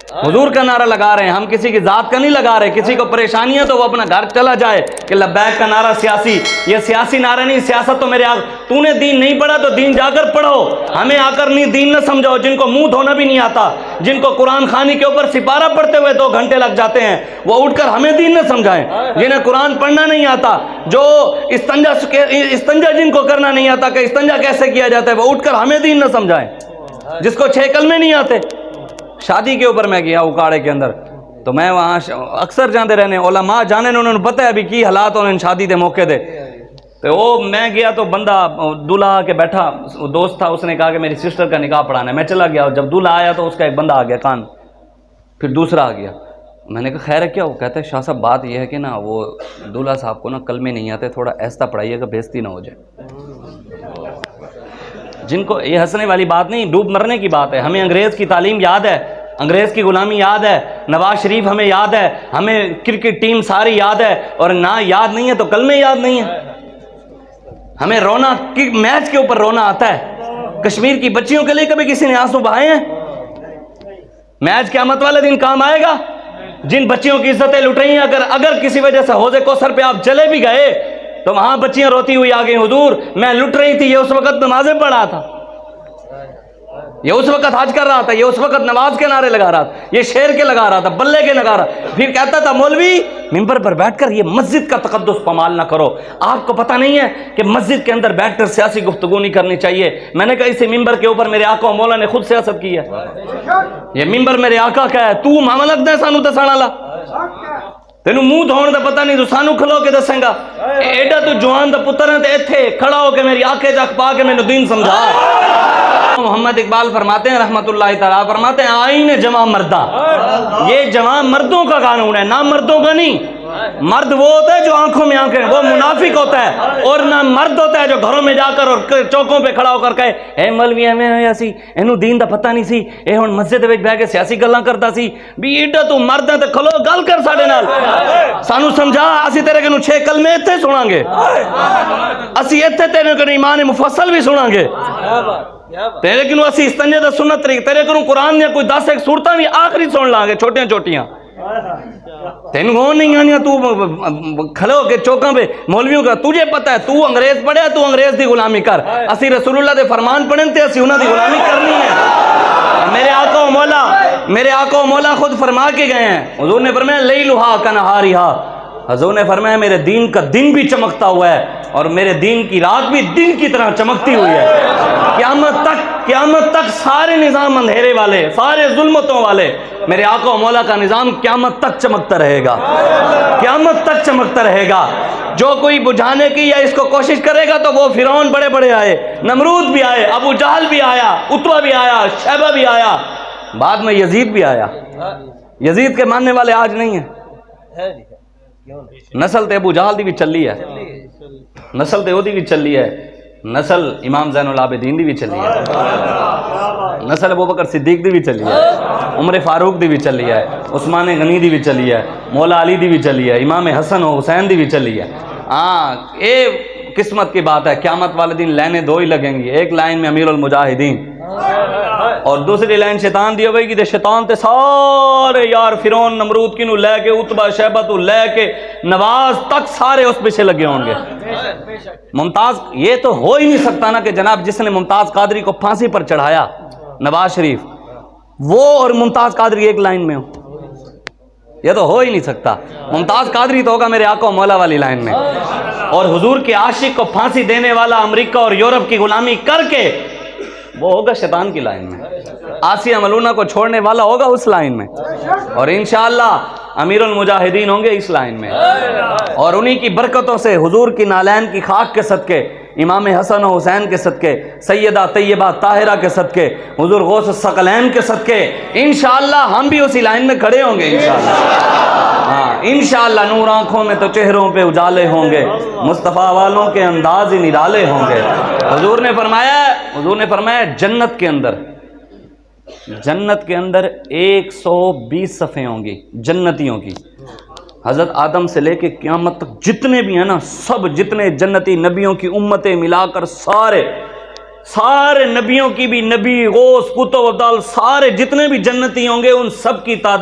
حضور کا نعرہ لگا رہے ہیں، ہم کسی کی ذات کا نہیں لگا رہے. کسی کو پریشانی ہے تو وہ اپنا گھر چلا جائے کہ لبیک کا نعرہ سیاسی، یہ سیاسی نعرہ نہیں. سیاست تو میرے تو نے دین نہیں پڑھا تو دین جا کر پڑھو. ہمیں آ کر نہیں دین نہ سمجھاؤ. جن کو منہ دھونا بھی نہیں آتا، جن کو قرآن خوانی کے اوپر سپارہ پڑھتے ہوئے 2 گھنٹے لگ جاتے ہیں، وہ اٹھ کر ہمیں دین نہ سمجھائیں. جنہیں قرآن پڑھنا نہیں آتا، جو استنجا جن کو کرنا نہیں آتا کہ استنجا کیسے کیا جاتا ہے، وہ اٹھ کر ہمیں دین نہ سمجھائیں. جس کو 6 کلمے نہیں آتے. شادی کے اوپر میں گیا اکاڑے کے اندر، تو میں وہاں اکثر جاندے رہنے علماء جانے انہوں نے پتہ ہے ابھی کی حالات انہوں شادی دے موقع دے. تو وہ میں گیا تو بندہ دولہا آ کے بیٹھا، دوست تھا، اس نے کہا کہ میری سسٹر کا نکاح پڑھانا ہے. میں چلا گیا، جب دولہا آیا تو اس کا ایک بندہ آ گیا کان، پھر دوسرا آ گیا. میں نے کہا خیر ہے کیا؟ وہ کہتا ہے شاہ صاحب بات یہ ہے کہ نا وہ دولہا صاحب کو نا کلمے نہیں آتے، تھوڑا ایسا پڑھائیے گا بےزتی نہ ہو جائے. جن کو یہ ہنسنے والی بات نہیں، ڈوب مرنے کی بات ہے. ہمیں انگریز کی تعلیم یاد ہے، انگریز کی غلامی یاد ہے، نواز شریف ہمیں یاد ہے، ہمیں کرکٹ ٹیم ساری یاد ہے، اور نہ یاد نہیں ہے تو کلمے یاد نہیں ہیں. ہمیں رونا میچ کے اوپر رونا آتا ہے. کشمیر کی بچیوں کے لیے کبھی کسی نے آنسو بہائے ہیں؟ میچ قیامت والے دن کام آئے گا. جن بچیوں کی عزتیں لٹ رہی ہیں، اگر کسی وجہ سے حوض کوثر پہ آپ چلے بھی گئے تو وہاں بچیاں روتی ہوئی آ گئی، حضور میں لٹ رہی تھی، یہ اس وقت نمازیں پڑھ رہا تھا، یہ اس وقت حج کر رہا تھا، یہ اس وقت نماز کے نعرے لگا رہا تھا، یہ شیر کے لگا رہا تھا، بلے کے لگا رہا. پھر کہتا تھا مولوی ممبر پر بیٹھ کر یہ مسجد کا تقدس پامال نہ کرو. آپ کو پتہ نہیں ہے کہ مسجد کے اندر بیٹھ کر سیاسی گفتگو نہیں کرنی چاہیے. میں نے کہا اسی ممبر کے اوپر میرے آقا و مولا نے خود سیاست کی ہے. یہ ممبر میرے آقا کا ہے. تو معاملت دے سانو دسانا لا، تینوں منہ دھون دا پتہ نہیں تو سانو کھلو کے دسیں گا. ایڈا تو جوان دا پتر ہے تے ایتھے کھڑا ہو کے میری آنکھیں جک پا کے مینوں دین سمجھا. محمد اقبال فرماتے ہیں رحمت اللہ تعالیٰ، فرماتے ہیں آئین جمع مردہ، یہ جمع مردوں کا قانون ہے، نہ مردوں کا نہیں. مرد وہ ہوتا ہے جو آنکھوں میں آنکھیں، وہ منافق ہوتا ہے. اور نہ مرد ہوتا ہے جو گھروں میں جا کر اور چوکوں پہ کھڑا ہو کر کہے اے مولوی ایویں ہویا سی، اینوں دین دا پتہ نہیں سی، اے ہن مسجد وچ بیٹھ کے سیاسی گلاں کردا سی. بھی ایڈا تو مرد ہے تے کھلو گل کر ساڈے نال، سانو سمجھا. اسی تیرے کنوں 6 کلمے ایتھے سناں گے، اسی ایتھے تیرے کنوں ایمان مفصل بھی سناں گے. تیرے کنوں اسی استنجے دا سنت طریق، تیرے کنوں قرآن دیا کوئی 10 ایک سورتاں بھی آخری سن لیں گے، چھوٹیاں چھوٹیاں. تینوں وہ نہیں آنیاں، تو کھڑے ہو کے چوکاں پہ مولویوں کا تجھے پتہ ہے، تو انگریز پڑھے، تو انگریز دی غلامی کر. اسی رسول اللہ دے فرمان پڑھن تے اسی انہاں دی غلامی کرنی ہے. میرے آقا و مولا خود فرما کے گئے ہیں. حضور نے فرمایا لیلھا کنہاریھا، حضور نے فرمایا میرے دین کا دن بھی چمکتا ہوا ہے اور میرے دین کی رات بھی دن کی طرح چمکتی ہوئی ہے. قیامت تک سارے نظام اندھیرے والے، سارے ظلمتوں والے، میرے آقا و مولا کا نظام قیامت تک چمکتا رہے گا، قیامت تک چمکتا رہے گا. جو کوئی بجھانے کی یا اس کو کوشش کرے گا تو وہ فرعون بڑے بڑے آئے، نمرود بھی آئے، ابو جہل بھی آیا، عتبہ بھی آیا، شیبہ بھی آیا، بعد میں یزید بھی آیا. یزید کے ماننے والے آج نہیں ہیں. نسل تے ابو جہل دی بھی چلی ہے، نسل تے اودی بھی چلی ہے، نسل امام زین العابدین دی بھی چلی ہے، نسل ابو بکر صدیق دی بھی چلی ہے، عمر فاروق دی بھی چلی ہے، عثمان غنی دی بھی چلی ہے، مولا علی دی بھی چلی ہے، امام حسن و حسین دی بھی چلی ہے. ہاں اے قسمت کی بات ہے. قیامت والے دن لائنیں 2 ہی لگیں گی، ایک لائن میں امیر المجاہدین اور دوسری لائن شیطان دی ہوئے گی. تے شیطان تے سارے یار فرعون نمرود کی نو لے کے عتبہ شیبہ تو لے کے نواز تک سارے اس پیچھے لگے ہوں گے. ممتاز یہ تو ہو ہی نہیں سکتا نا کہ جناب جس نے ممتاز قادری کو پھانسی پر چڑھایا نواز شریف، وہ اور ممتاز قادری ایک لائن میں ہو، یہ تو ہو ہی نہیں سکتا. ممتاز قادری تو ہوگا میرے آقا و مولا والی لائن میں، اور حضور کے عاشق کو پھانسی دینے والا امریکہ اور یورپ کی غلامی کر کے وہ ہوگا شیطان کی لائن میں. آسیہ ملونہ کو چھوڑنے والا ہوگا اس لائن میں، اور انشاءاللہ امیر المجاہدین ہوں گے اس لائن میں. اور انہی کی برکتوں سے حضور کی نالین کی خاک کے صدقے، امام حسن و حسین کے صدقے، سیدہ طیبہ طاہرہ کے صدقے، حضور غوث الثقلین کے صدقے انشاءاللہ ہم بھی اسی لائن میں کھڑے ہوں گے انشاءاللہ. ہاں انشاءاللہ نور آنکھوں میں تو چہروں پہ اجالے ہوں گے، مصطفیٰ والوں کے انداز ہی نرالے ہوں گے. حضور نے فرمایا جنت کے اندر 120 صفیں ہوں گی جنتیوں کی. حضرت آدم سے لے کے قیامت تک جتنے بھی ہیں نا، سب جتنے جنتی نبیوں کی امتیں ملا کر سارے سارے نبیوں کی بھی، نبی، غوث، قطب، ابدال، سارے جتنے بھی جنتی ہوں گے ان سب کی تعداد